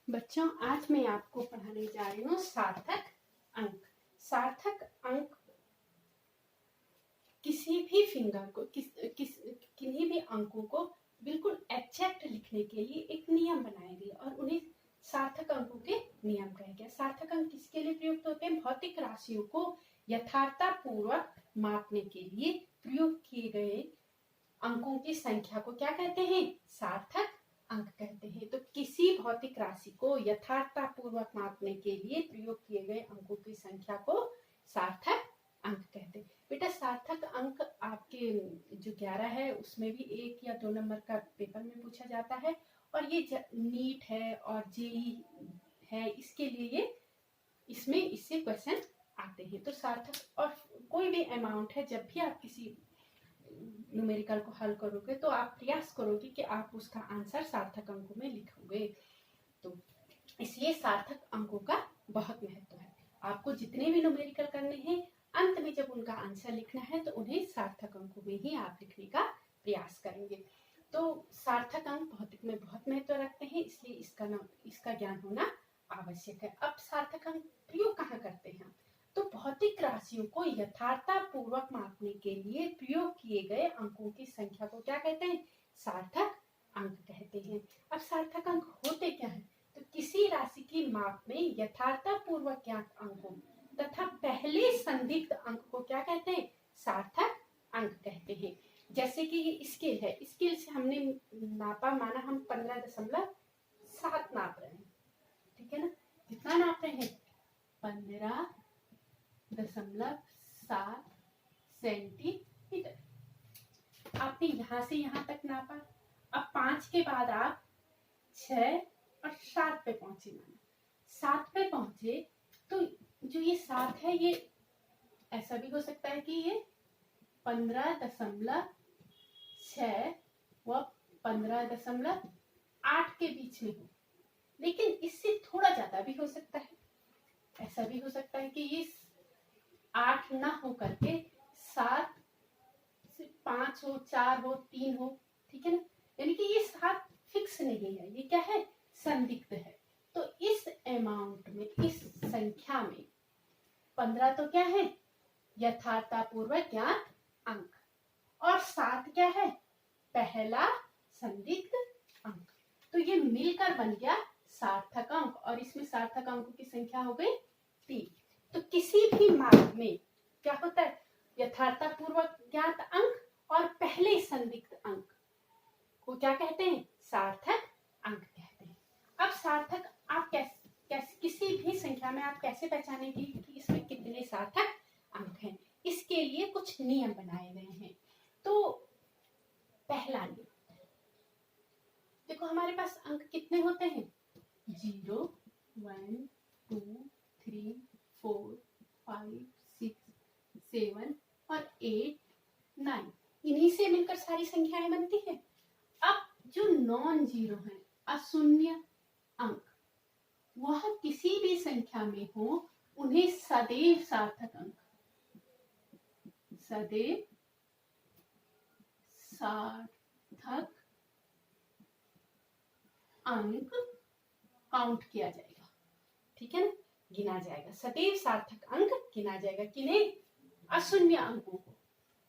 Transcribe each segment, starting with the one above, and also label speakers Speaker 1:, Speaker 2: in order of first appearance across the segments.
Speaker 1: बच्चों, आज मैं आपको पढ़ाने जा रही हूँ सार्थक अंक। सार्थक अंक किसी भी फिंगर को किन्हीं भी अंकों को बिल्कुल एग्जैक्ट लिखने के लिए एक नियम बनाए गए और उन्हें सार्थक अंकों के नियम कहे गए। सार्थक अंक किसके लिए प्रयुक्त होते हैं? भौतिक राशियों को यथार्थपूर्वक मापने के लिए प्रयोग किए गए अंकों की संख्या को क्या कहते हैं? सार्थक अंक कहते हैं। तो किसी भौतिक राशि को यथार्थपूर्वक मापने के लिए प्रयोग किए गए अंकों की संख्या को सार्थक अंक कहते हैं। बेटा, सार्थक अंक आपके जो 11 है उसमें भी 1 या 2 नंबर का पेपर में पूछा जाता है और ये नीट है और जेई है, इसके लिए इसमें इससे क्वेश्चन आते हैं। तो सार्थक और कोई भी अमाउंट है, जब भी आप किसी न्यूमेरिकल को हल करोगे तो आप प्रयास करोगे कि आप उसका आंसर सार्थक अंकों में लिखोगे। तो इसलिए सार्थक अंकों का बहुत महत्व है। आपको जितने भी न्यूमेरिकल करने हैं, अंत में जब उनका आंसर लिखना है तो उन्हें सार्थक अंकों में ही आप लिखने का प्रयास करेंगे। तो सार्थक अंक भौतिक में बहुत महत्व रखते हैं, इसलिए इसका ज्ञान होना आवश्यक है। अब सार्थक अंक प्रयोग कहाँ करते हैं? तो भौतिक राशियों को यथार्थपूर्वक मापने के लिए प्रयोग किए गए अंकों की संख्या को क्या कहते हैं? सार्थक अंक कहते हैं। अब सार्थक अंक होते क्या हैं? तो किसी राशि की माप में यथार्थपूर्वक ज्ञात अंकों तथा पहले संदिग्ध अंक को क्या कहते हैं? सार्थक अंक कहते हैं। जैसे कि ये स्केल है, स्केल से हमने नापा, माना हम 15.7 नाप रहे हैं, ठीक है ना? कितना नाप रहे हैं? 15.7 सेंटीमीटर। आपने यहाँ से यहाँ तक नापा। अब 5 के बाद आप 6 और 7 पे पहुंचे। 7 पे पहुंचे तो जो ये 7 है, ये ऐसा भी हो सकता है कि ये 15.6 व 15.8 के बीच में हो, लेकिन इससे थोड़ा ज्यादा भी हो सकता है। ऐसा भी हो सकता है कि ये 8 ना हो करके 7 से 5 हो, 4 हो, 3 हो, ठीक है ना? यानी कि ये 7 फिक्स नहीं है, ये क्या है? संदिग्ध है। तो इस अमाउंट में, इस संख्या में 15 तो क्या है? यथार्थपूर्वक ज्ञात अंक, और 7 क्या है? पहला संदिग्ध अंक। तो ये मिलकर बन गया सार्थक अंक, और इसमें सार्थक अंकों की संख्या हो गई 3। तो किसी भी माप में क्या होता है? यथार्थपूर्वक ज्ञात अंक और पहले संदिग्ध अंक को क्या कहते हैं? सार्थक अंक कहते हैं। अब सार्थक आप कैसे किसी भी संख्या में आप कैसे पहचानेंगे कि इसमें कितने सार्थक अंक हैं? इसके लिए कुछ नियम बनाए गए हैं। तो पहला नियम देखो, हमारे पास अंक कितने होते हैं? 0, 1, 2, 3, 4, 5, 6, 7 और 8, 9। इन्हीं से मिलकर सारी संख्याएं बनती है। अब जो नॉन जीरो है, अशून्य अंक, वह किसी भी संख्या में हो, उन्हें सदैव सार्थक अंक, सदैव सार्थक अंक काउंट किया जाएगा, ठीक है ना? गिना जाएगा। सदैव सार्थक अंक गिना जाएगा। किन्हें? अशून्य अंकों को।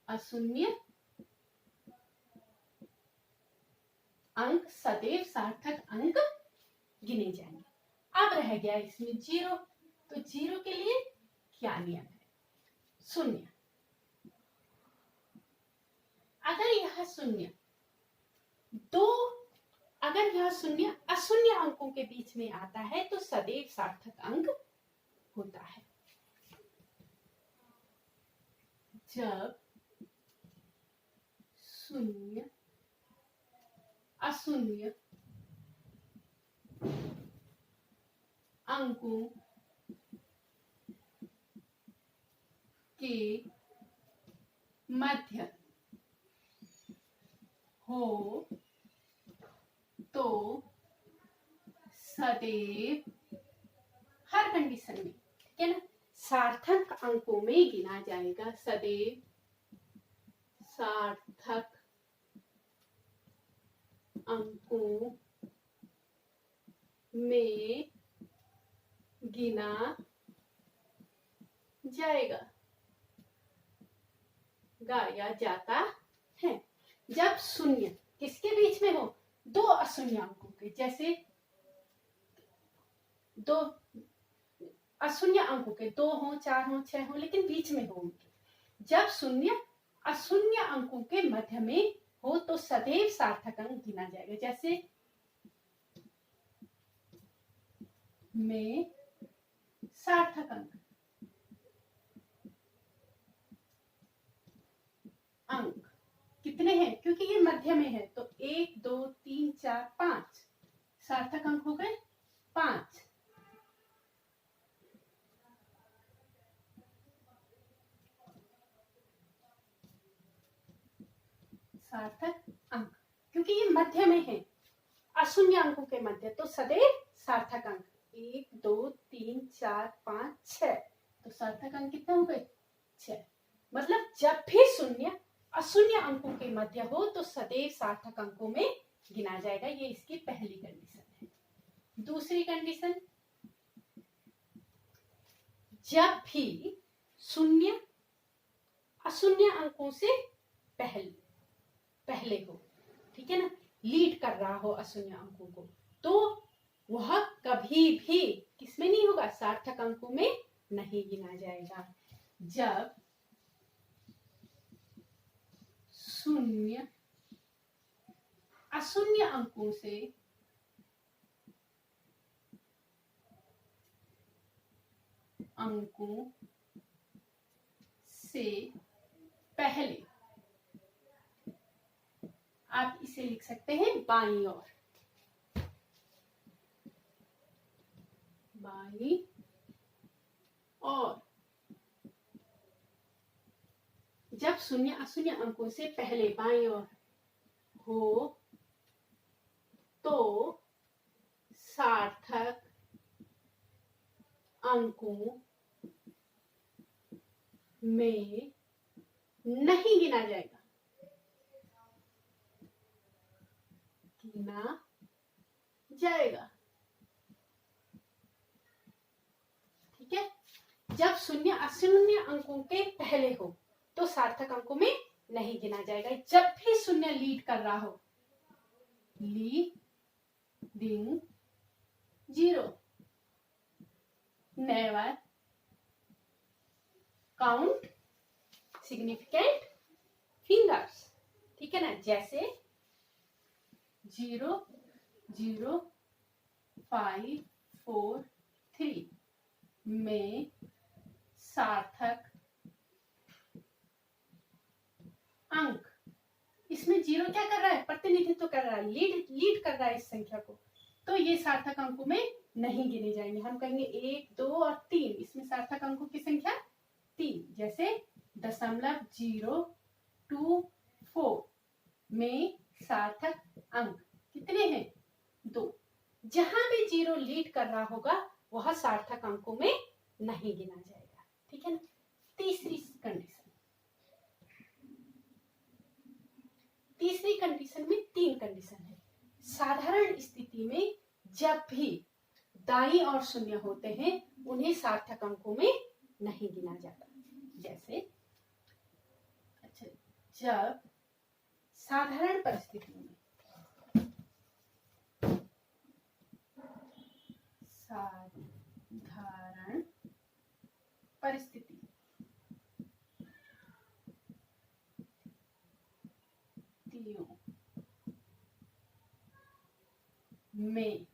Speaker 1: अशून्य अंक सदैव सार्थक अंक गिने जाएंगे। अब रह गया इसमें 0। तो 0 के लिए क्या नियम है? शून्य। अगर यह शून्य अगर यह शून्य अशून्य अंकों के बीच में आता है तो सदैव सार्थक अंक होता है। जब शून्य अशून्य अंकों के मध्य हो तो सदैव, हर कंडीशन में, ठीक है ना, सार्थक अंकों में गिना जाएगा। सदैव सार्थक अंकों में गिना जाएगा, गाया जाता है। जब शून्य किसके बीच में हो, दो अशून्य अंकों के, जैसे दो अशून्य अंकों के, 2 हो, 4 हो, 6 हो, लेकिन बीच में हो उनके। जब शून्य अशून्य अंकों के मध्य में हो तो सदैव सार्थक अंक गिना जाएगा। जैसे में सार्थक अंक कितने हैं, क्योंकि ये मध्य में है तो 1 2 3 4 5 सार्थक अंक हो गए 5। सार्थक अंक क्योंकि ये मध्य में है, अशून्य अंकों के मध्य, तो सदैव सार्थक अंक 1 2 3 4 5 6, तो सार्थक अंक कितने हो गए 6। मतलब जब भी शून्य अशून्य अंकों के मध्य हो तो सदैव सार्थक अंकों में गिना जाएगा। ये इसकी पहली कंडीशन है। दूसरी कंडीशन, जब भी शून्य अशून्य अंकों से पहले हो, ठीक है ना, लीड कर रहा हो अशून्य अंकों को, तो वह कभी भी किसमें नहीं होगा, सार्थक अंकों में नहीं गिना जाएगा। जब शून्य अशून्य अंकों से पहले, आप इसे लिख सकते हैं बाईं ओर, बाईं ओर। जब शून्य अशून्य अंकों से पहले बाईं ओर हो तो सार्थक अंकों में नहीं गिना जाएगा, गिना जाएगा। ठीक है, जब शून्य अशून्य अंकों के पहले हो तो सार्थक अंकों में नहीं गिना जाएगा। जब भी शून्य लीड कर रहा हो, leading zero, never count significant fingers, ठीक है ना। जैसे 0 0 5 4 3 में सार्थक अंक, इसमें 0 क्या कर रहा है, प्रतिनिधित्व कर रहा है, लीड कर रहा है इस संख्या को, तो ये सार्थक अंकों में नहीं गिने जाएंगे। हम कहेंगे 1 2 और 3, इसमें सार्थक अंकों की संख्या 3। जैसे 0.024 में सार्थक अंक कितने हैं, 2। जहां भी 0 लीड कर रहा होगा वह सार्थक अंकों में नहीं गिना जाएगा, ठीक है ना। तीसरी कंडीशन में 3 कंडीशन है। साधारण स्थिति में जब भी दाईं और शून्य होते हैं उन्हें सार्थक अंकों में नहीं गिना जाता। जैसे जब साधारण परिस्थितियों में, साधारण परिस्थिति में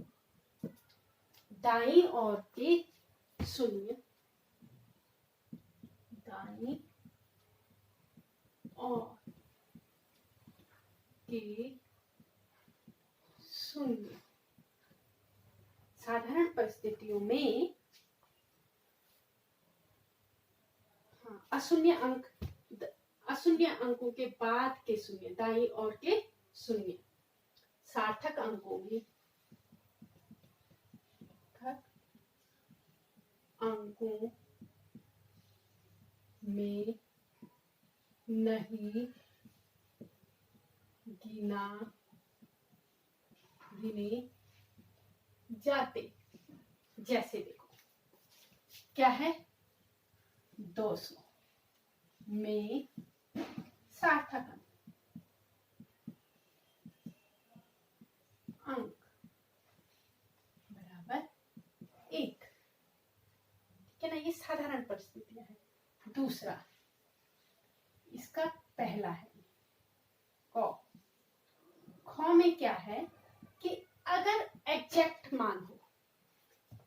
Speaker 1: दाईं ओर के शून्य, दाईं ओर के शून्य, साधारण परिस्थितियों में अशून्य अंकों के बाद के शून्य, दाईं ओर के शून्य सार्थक अंकों में नहीं गिने जाते। जैसे देखो क्या है, 200 में सार्थक अंक बराबर 1। ठीक है ना, ये साधारण परिस्थितियां है। दूसरा, इसका पहला है क। ख में क्या है कि अगर एग्जैक्ट मान हो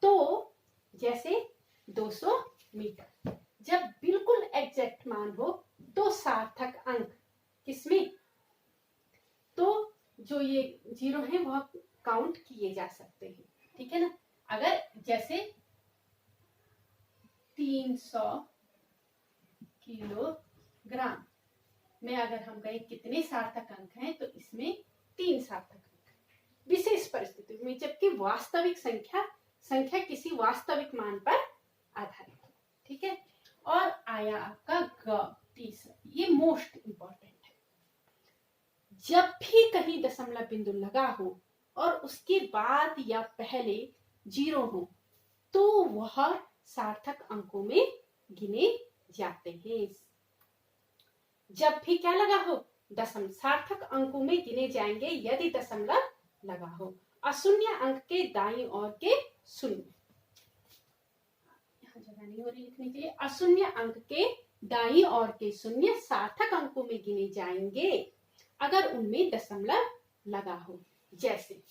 Speaker 1: तो जैसे 200 मीटर, जब बिल्कुल एग्जैक्ट मान हो तो सार्थक अंक किसमें, तो जो ये 0 है वह काउंट किए जा सकते हैं। ठीक है ना, अगर जैसे 300 किलोग्राम में अगर हम कहें कितने सार्थक अंक हैं, तो इसमें 3 सार्थक अंक। विशेष परिस्थिति में जबकि वास्तविक संख्या किसी वास्तविक मान पर आधारित हो। ठीक है, और आया आपका ग, तीसरा, ये मोस्ट इंपॉर्टेंट है। जब भी कहीं दशमलव बिंदु लगा हो और उसके बाद या पहले 0 हो तो वह सार्थक अंकों में गिने जाते हैं। जब भी क्या लगा हो, दशमलव, सार्थक अंकों में गिने जाएंगे यदि दशमलव लगा हो। अशून्य अंक के दाईं ओर के शून्य, यहाँ जगह नहीं हो रही लिखने के लिए, अशून्य अंक के दाईं ओर के शून्य सार्थक अंकों में गिने जाएंगे अगर उनमें दशमलव लगा हो। जैसे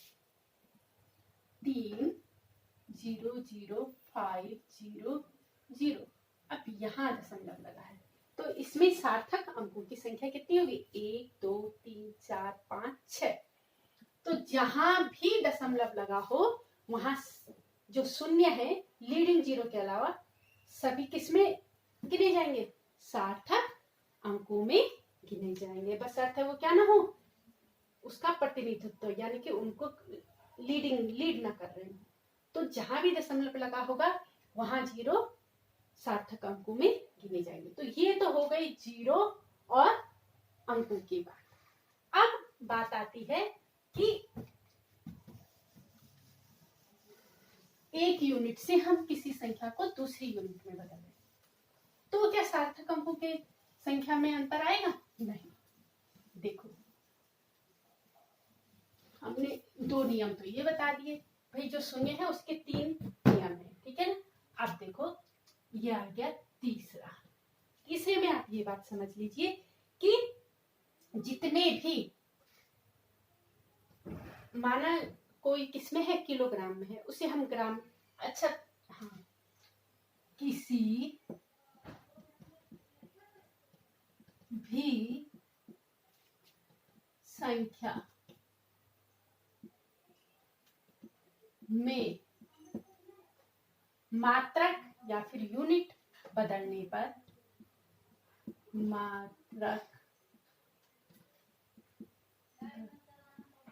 Speaker 1: 3,005,0,0, अब यहाँ दशमलव लगा है तो इसमें सार्थक अंकों की संख्या कितनी होगी, 1 2 3 4 5 6। तो जहां भी दशमलव लगा हो वहां जो शून्य है लीडिंग 0 के अलावा सभी किसमें गिने जाएंगे, सार्थक अंकों में गिने जाएंगे। बस अर्थ है वो क्या ना हो, उसका प्रतिनिधित्व, यानी कि उनको लीड ना कर रहे हो। तो जहां भी दशमलव लगा होगा वहां 0 सार्थक अंकों में गिने जाएंगे। तो ये तो हो गई 0 और अंकों की बात। अब बात आती है कि एक यूनिट से हम किसी संख्या को दूसरी यूनिट में बदल दें तो क्या सार्थक अंकों के संख्या में अंतर आएगा, नहीं। देखो हमने 2 नियम तो ये बता दिए भाई, जो शून्य है उसके 3 नियम है। ठीक है ना, अब देखो ये आ गया तीसरा। तीसरे में आप ये बात समझ लीजिए कि जितने भी, माना कोई किसमें है, किलोग्राम में है, उसे हम ग्राम, अच्छा हाँ, किसी भी संख्या में मात्रक या फिर यूनिट बदलने पर, मात्रक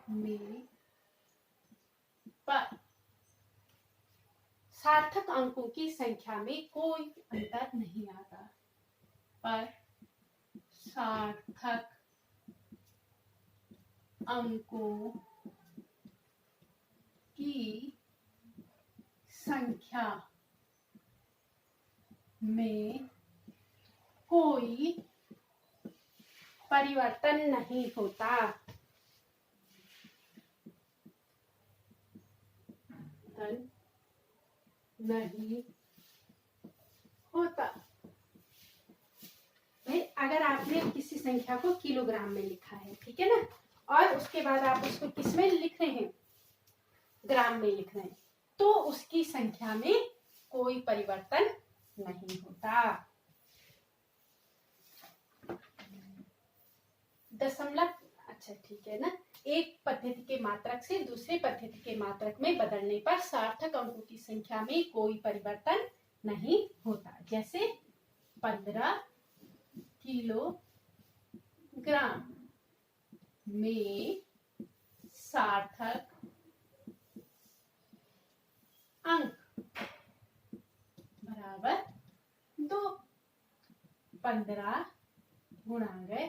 Speaker 1: में पर सार्थक अंकों की संख्या में कोई अंतर नहीं आता, पर सार्थक अंकों की संख्या में कोई परिवर्तन नहीं होता। नहीं होता। भाई अगर आपने किसी संख्या को किलोग्राम में लिखा है, ठीक है ना, और उसके बाद आप उसको किस में लिख रहे हैं, ग्राम में लिख रहे हैं, तो उसकी संख्या में कोई परिवर्तन नहीं होता। दशमलव, अच्छा ठीक है ना, एक पद्धति के मात्रक से दूसरे पद्धति के मात्रक में बदलने पर सार्थक अंकों की संख्या में कोई परिवर्तन नहीं होता। जैसे 15 किलोग्राम में सार्थक अंक बराबर 2, 15 गुणा गए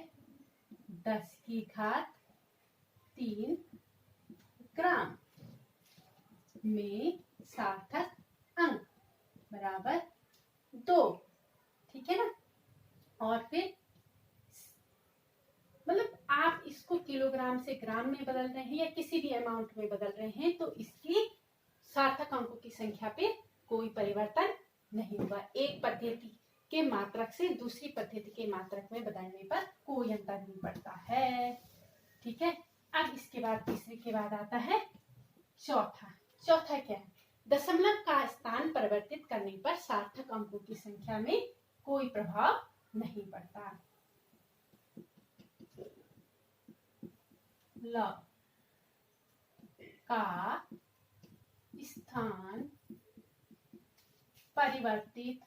Speaker 1: 10 की घात 3 ग्राम में सार्थक अंक बराबर 2। ठीक है ना। और फिर मतलब आप इसको किलोग्राम से ग्राम में बदल रहे हैं या किसी भी अमाउंट में बदल रहे हैं तो इसकी सार्थक अंकों की संख्या पे कोई परिवर्तन नहीं होगा। एक पद्धति के मात्रक से दूसरी पद्धति के मात्रक में बदलने पर कोई अंतर नहीं पड़ता है। ठीक है। अब इसके बाद तीसरे के बाद आता है चौथा। चौथा क्या है? दशमलव का स्थान परिवर्तित करने पर सार्थक अंकों की संख्या में कोई प्रभाव नहीं पड़ता। ल का स्थान परिवर्तित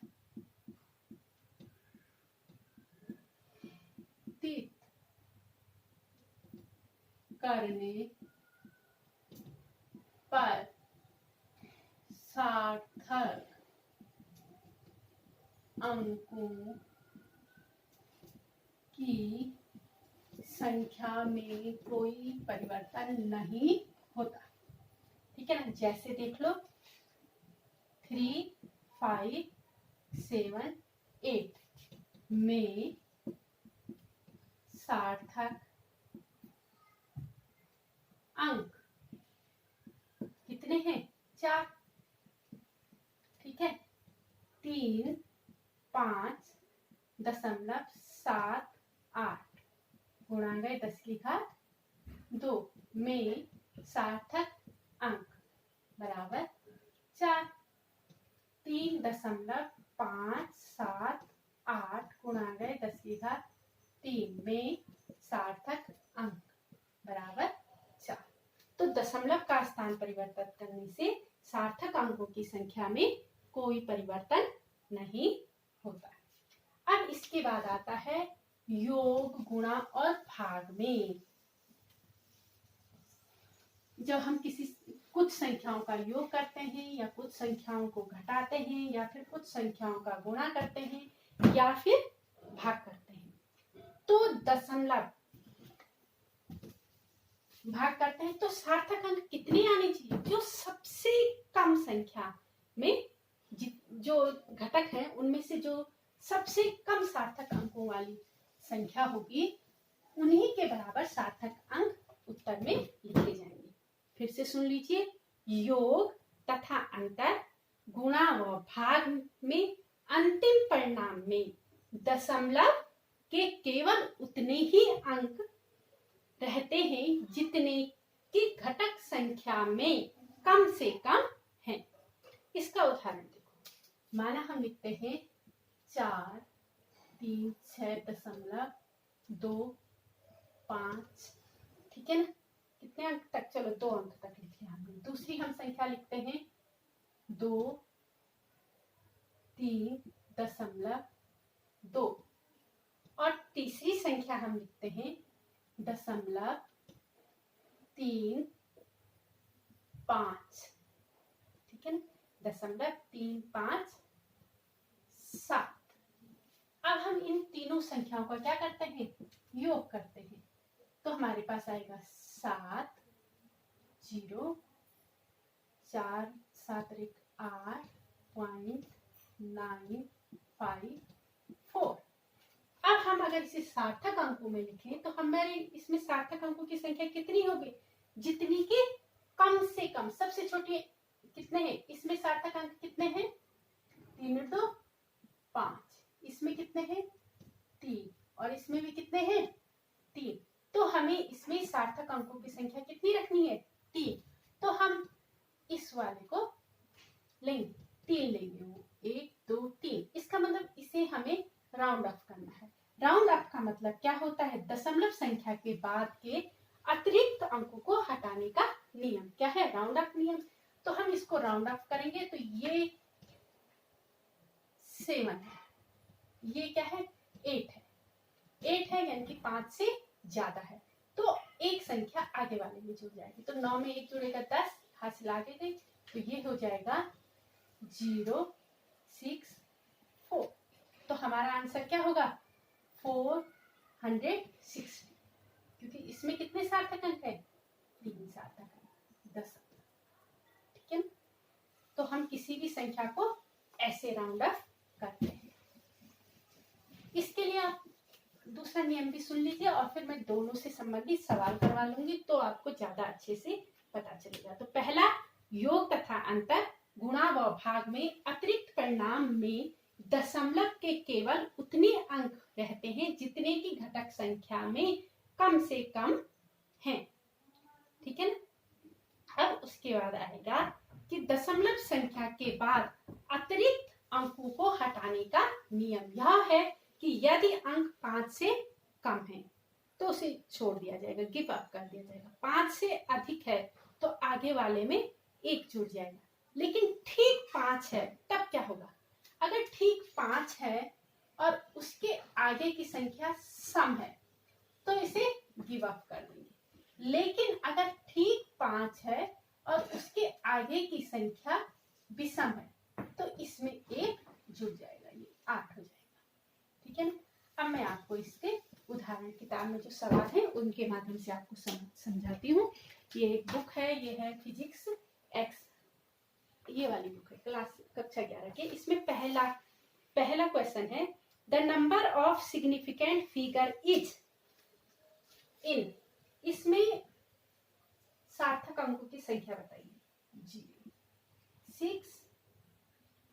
Speaker 1: करने पर सार्थक अंकों की संख्या में कोई परिवर्तन नहीं होता। ठीक है ना। जैसे देख लो 3, 5, 7, 8 में सार्थक अंक कितने हैं? 4। ठीक है। 3, 5, 0.78 गुणा गए 10 की घात 2 में सार्थक अंक बराबर 4। 3.578 गुणा गए 10 की घात 3 में सार्थक अंक बराबर 4। तो दशमलव का स्थान परिवर्तित करने से सार्थक अंकों की संख्या में कोई परिवर्तन नहीं होता। अब इसके बाद आता है योग, गुणा और भाग में। जब हम कुछ संख्याओं का योग करते हैं या कुछ संख्याओं को घटाते हैं या फिर कुछ संख्याओं का गुणा करते हैं या फिर भाग करते हैं तो दशमलव भाग करते हैं तो सार्थक अंक कितने आने चाहिए? जो सबसे कम संख्या में जो घटक है उनमें से जो सबसे कम सार्थक अंकों वाली संख्या होगी उन्हीं के बराबर सार्थक अंक उत्तर में लिखे जाएंगे। फिर से सुन लीजिए। योग तथा अंतर, गुणा व भाग में अंतिम परिणाम में दशमलव के केवल उतने ही अंक रहते हैं जितने की घटक संख्या में कम से कम है। इसका उदाहरण देखो। माना हम लिखते हैं 4, 3, 6.25। ठीक है ना। कितने अंक तक? चलो 2 अंक तक लिखे हमने। दूसरी हम संख्या लिखते हैं 2, 3.2 और तीसरी संख्या हम लिखते हैं 0.35। ठीक है ना। 0.357। अब हम इन तीनों संख्याओं का क्या करते हैं? योग करते हैं। तो हमारे पास आएगा 7, 0, 4, 7, 8.954। अब हम अगर इसे सार्थक अंकों में लिखें तो हमारे इसमें सार्थक अंकों की संख्या कितनी होगी? जितनी की कम से कम सबसे छोटी कितने हैं? इसमें सार्थक अंक कितने हैं? 3 2 5। इसमें कितने हैं? 3। और इसमें भी कितने हैं? 3। तो हमें इसमें सार्थक अंकों की संख्या कितनी रखनी है? 3। तो हम इस वाले को लेंगे, 3 लेंगे। 1 2 3। इसका मतलब इसे हमें राउंड ऑफ करना है। राउंड ऑफ का मतलब क्या होता है? दशमलव संख्या के बाद के अतिरिक्त अंकों को हटाने का नियम क्या है? राउंड ऑफ नियम। तो हम इसको राउंड ऑफ करेंगे तो ये 7 है, ये क्या है? 8 है। 8 है यानी कि 5 से ज्यादा है तो एक संख्या आगे वाले में जुड़ जाएगी। तो 9 में 1 जुड़ेगा 10, हासिल आगे गई तो ये हो जाएगा 064। तो हमारा आंसर क्या होगा? 460। क्योंकि इसमें कितने सार्थक अंक है? 3 सार्थक अंक। 10। ठीक है। किसी भी संख्या को ऐसे राउंड ऑफ करते हैं। इसके लिए आप दूसरा नियम भी सुन लीजिए और फिर मैं दोनों से संबंधित सवाल करवा लूंगी तो आपको ज्यादा अच्छे से पता चलेगा। तो पहला, योग तथा अंतर, गुणा व भाग में अतिरिक्त परिणाम में दशमलव के केवल उतने अंक रहते हैं जितने की घटक संख्या में कम से कम हैं। ठीक है ना। अब उसके बाद आएगा कि दशमलव संख्या के बाद अतिरिक्त अंकों को हटाने का नियम यह है कि यदि अंक 5 से कम है तो उसे छोड़ दिया जाएगा, गिव अप कर दिया जाएगा। 5 से अधिक है तो आगे वाले में 1 जुड़ जाएगा। लेकिन ठीक 5 है तब क्या होगा? अगर ठीक 5 है और उसके आगे की संख्या सम है तो इसे गिव अप कर देंगे। लेकिन अगर ठीक 5 है और उसके आगे की संख्या विषम है तो इसमें 1 जुड़ जाएगा, ये 8 हो जाएगा। ठीक है ना। अब मैं आपको इसके उदाहरण किताब में जो सवाल है उनके माध्यम से आपको समझाती हूँ। ये एक बुक है, ये है फिजिक्स एक्स, ये वाली बुक है, क्लास कक्षा 11 के। इसमें पहला क्वेश्चन है, the number of significant figure is in. इसमें सार्थक अंकों की संख्या बताइए। 6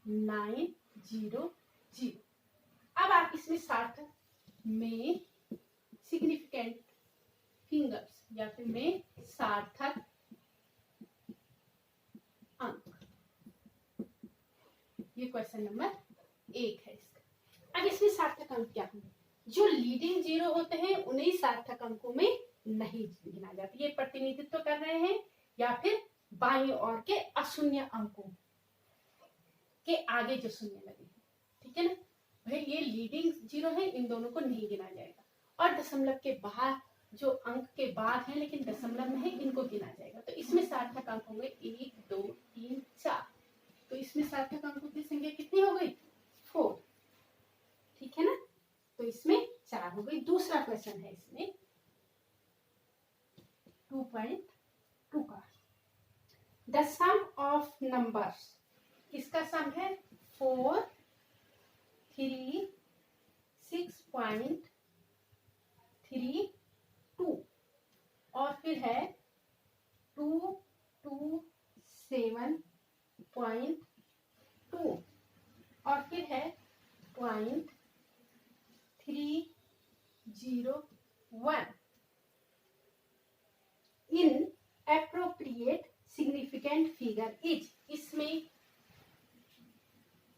Speaker 1: 9 0 0। अब आप इसमें सार्थक में सिग्निफिकेंट फिंगर्स या फिर में सार्थक अंक, ये क्वेश्चन नंबर 1 है इसका। अब इसमें सार्थक अंक क्या होंगे? जो लीडिंग जीरो होते हैं उन्हें सार्थक अंकों में नहीं गिना जाता। ये प्रतिनिधित्व कर रहे हैं या फिर बाईं ओर के अशून्य अंकों के आगे जो शून्य लगे। ठीक है ना भाई, ये लीडिंग जीरो है, इन दोनों को नहीं गिना जाएगा। और दशमलव के बाहर जो अंक के बाद है लेकिन दशमलव में है, इनको गिना जाएगा। तो इसमें सार्थक अंक होंगे 1 2 3 4। तो इसमें सार्थक अंकों की संख्या कितनी हो गई? 4। ठीक है ना। तो इसमें 4 हो गई। दूसरा क्वेश्चन है इसमें 2.2 का, द सम ऑफ नंबर्स। किसका सम है? 4 3 6.32 और फिर है 2 2 7.2 और फिर है 0.301। इन एप्रोप्रिएट सिग्निफिकेंट फिगर इज। इसमें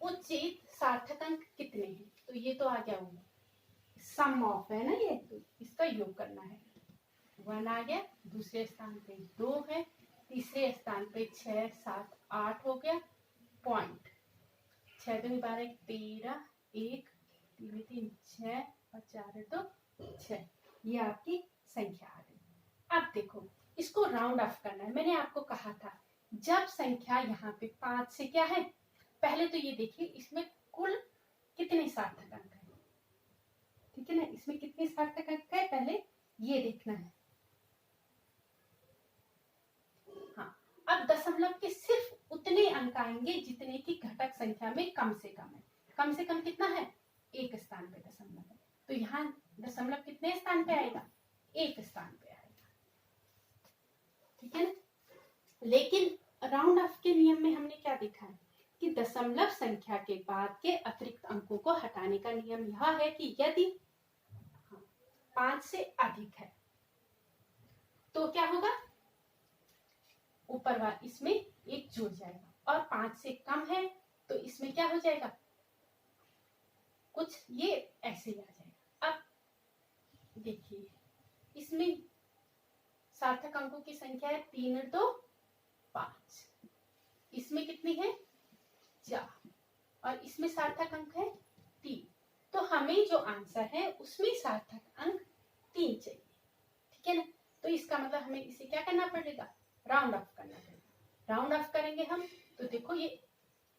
Speaker 1: उचित सार्थक अंक कितने हैं? तो ये तो आ गया होगा, सम ऑफ है ना, ये तो इसका योग करना है। 1 आ गया, दूसरे स्थान पे 2 है, तीसरे स्थान पे 6 7 8 हो गया। पॉइंट 6 2 12 13 1 3 3 6 और 4 है तो 6। ये आपकी संख्या आ गई। अब देखो इसको राउंड ऑफ करना है। मैंने आपको कहा था जब संख्या यहाँ पे 5 से क्या है, पहले तो ये देखिए इसमें कुल कितने सार्थक अंक है। ठीक है ना, इसमें कितने सार्थक अंक है पहले ये देखना है। हाँ, अब दशमलव के सिर्फ उतने अंक आएंगे जितने की घटक संख्या में कम से कम है। कम से कम कितना है? 1 स्थान पे दशमलव है, तो यहाँ दशमलव कितने स्थान पे आएगा? 1 स्थान पे आएगा। ठीक है ना। लेकिन राउंड ऑफ के नियम में हमने क्या देखा है कि दशमलव संख्या के बाद के अतिरिक्त अंकों को हटाने का नियम यह है कि यदि 5 से अधिक है तो क्या होगा? ऊपर वाला इसमें 1 जुड़ जाएगा, और 5 से कम है तो इसमें क्या हो जाएगा? कुछ ये ऐसे ही आ जाएगा। अब देखिए इसमें सार्थक अंकों की संख्या है 3 और 2 5। इसमें कितनी है? 4 और इसमें सार्थक अंक है 3। तो हमें जो आंसर है उसमें सार्थक अंक 3 चाहिए। ठीक है ना। तो इसका मतलब हमें इसे क्या करना पड़ेगा? राउंड ऑफ करना पड़ेगा। राउंड ऑफ करेंगे हम तो देखो ये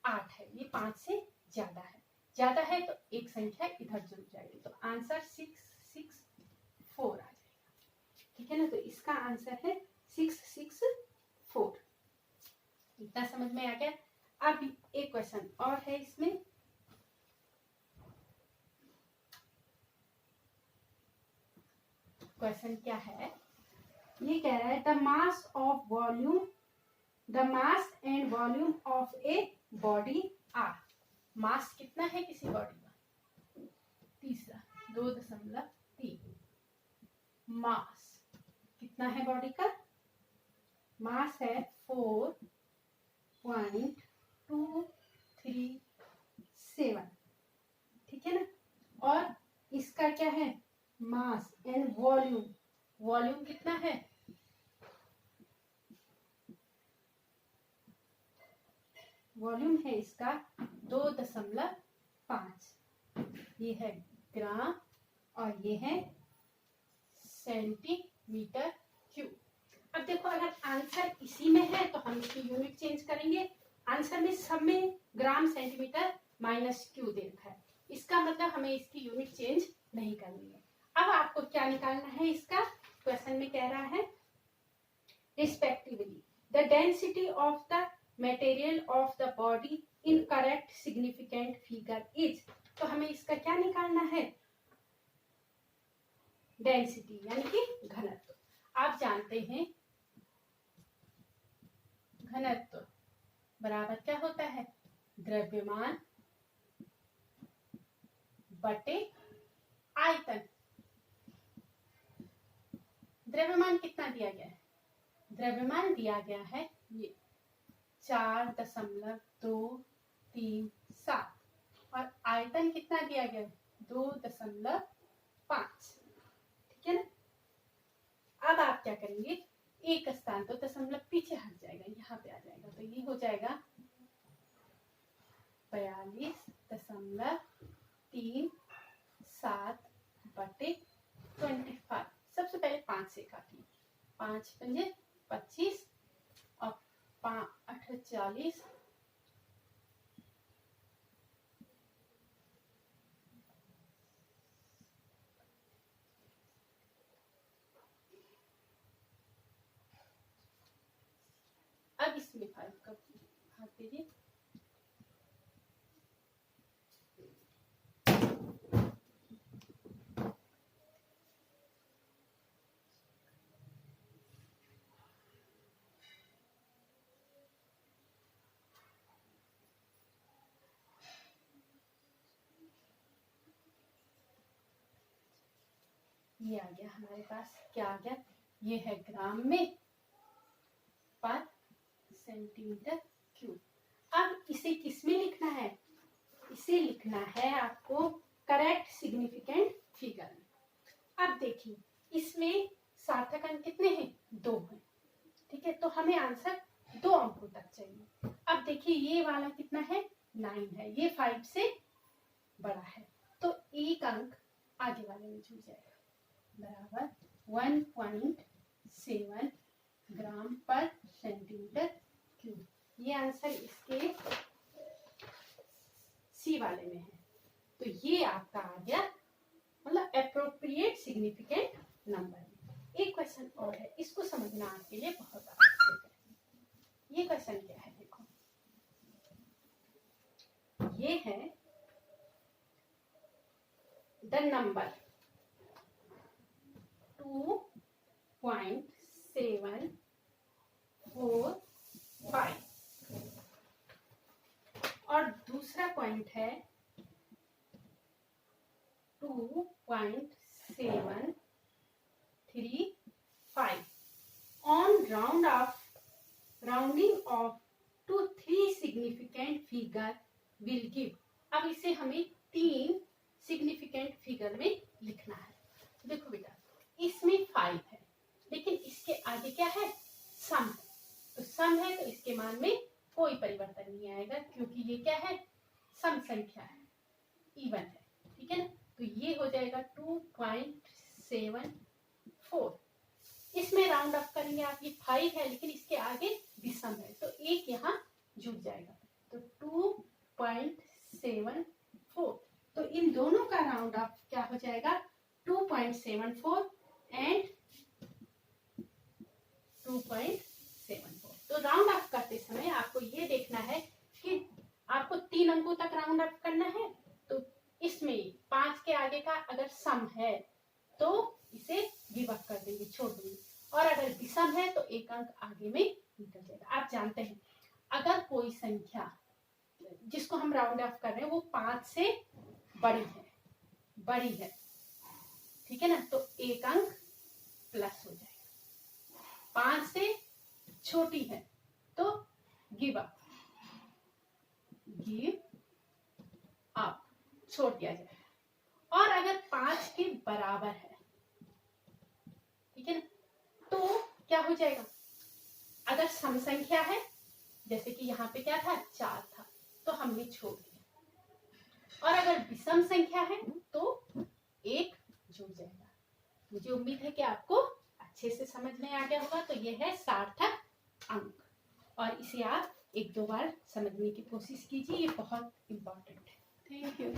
Speaker 1: 8 है, ये 5 से ज्यादा है। ज्यादा है तो एक संख्या इधर जुड़ जाएगी, तो आंसर 664 आ जाएगा। ठीक है ना। तो इसका आंसर है 664। इतना समझ में आ गया। अब एक क्वेश्चन और है इसमें, क्वेश्चन क्या है, ये कह रहा है the mass and volume of a body are. Mass कितना है किसी बॉडी का? तीसरा 2.3। मास कितना है बॉडी का? मास है 4.237, ठीक है ना। और इसका क्या है? मास एंड वॉल्यूम, वॉल्यूम कितना है? वॉल्यूम है इसका 2.5। ये है ग्राम और ये है सेंटीमीटर क्यूब। अब देखो अगर आंसर इसी में है तो हम इसकी यूनिट चेंज करेंगे। आंसर में सब में ग्राम सेंटीमीटर माइनस क्यू दे रखा है, इसका मतलब हमें इसकी यूनिट चेंज नहीं करनी है। अब आपको क्या निकालना है? इसका क्वेश्चन में कह रहा है respectively the density of the material of the body in correct significant figure is. तो हमें इसका क्या निकालना है? डेंसिटी यानी कि घनत्व। आप जानते हैं घनत्व बराबर क्या होता है? द्रव्यमान बटे आयतन। द्रव्यमान कितना दिया गया है? द्रव्यमान दिया गया है ये 4.237 और आयतन कितना दिया गया है? 2.5, ठीक है ना। अब आप क्या करेंगे? एक स्थान तो दशमलव पीछे हट जाएगा, यहाँ पे आ जाएगा, तो ये हो जाएगा 42.37 बटे 25। सबसे पहले 5 से काटिए, 5 पंजे 25 और 8 40, अब इसमें 5 का भाग दीजिए। ये आ गया हमारे पास, क्या आ गया? ये है ग्राम में पर सेंटीमीटर क्यूब। अब इसे किस में लिखना है? इसे लिखना है आपको करेक्ट सिग्निफिकेंट फिगर में। अब देखिए इसमें सार्थक अंक कितने हैं? 2 हैं, ठीक है। तो हमें आंसर 2 अंकों तक चाहिए। अब देखिए ये वाला कितना है? 9 है, ये 5 से बड़ा है, तो एक अंक आगे वाले में जुड़ जाएगा, बराबर 1.7 ग्राम पर सेंटीमीटर क्यूब। ये आंसर इसके सी वाले में है, तो ये आपका आ गया मतलब एप्रोप्रिएट सिग्निफिकेंट नंबर। एक क्वेश्चन और है, इसको समझना आपके लिए बहुत आवश्यक है। ये क्वेश्चन क्या है? देखो ये है द नंबर 2.745 और दूसरा पॉइंट है 2.735 on rounding off to 3 significant figure will give। अब इसे हमें 3 सिग्निफिकेंट फिगर में लिखना है। देखो बेटा इसमें 5 है, लेकिन इसके आगे क्या है? सम है, तो सम है तो इसके मान में कोई परिवर्तन नहीं आएगा, क्योंकि ये क्या है? सम संख्या है, इवन है, ठीक है ना। तो ये हो जाएगा 2.74। इसमें राउंड अप करेंगे आप, ये 5 है लेकिन इसके आगे विषम है, तो एक यहाँ जुड़ जाएगा, तो 2.74। तो इन दोनों का राउंड अप क्या हो जाएगा? 2.74 एंड 2.74। तो राउंड अप करते समय आपको ये देखना है कि 3 अंकों तक राउंड अप करना है तो इसमें 5 के आगे का अगर सम है तो इसे गिव अप कर देंगे, छोड़ देंगे, और अगर विषम है तो 1 अंक आगे में निकल जाएगा। आप जानते हैं अगर कोई संख्या जिसको हम राउंड ऑफ कर रहे हैं वो 5 से बड़ी है, ठीक है ना, तो 1 अंक प्लस हो जाएगा। 5 से छोटी है तो गिव अप छोड़ दिया जाएगा। और अगर 5 के बराबर है, ठीक है ना, तो क्या हो जाएगा, अगर सम संख्या है जैसे कि यहाँ पे क्या था 4 था तो हमने छोड़ दिया, और अगर विषम संख्या है तो 1 जुड़ जाएगा। मुझे उम्मीद है कि आपको अच्छे से समझ में आ गया होगा। तो ये है सार्थक अंक, और इसे आप 1-2 बार समझने की कोशिश कीजिए, ये बहुत इंपॉर्टेंट है। Thank you.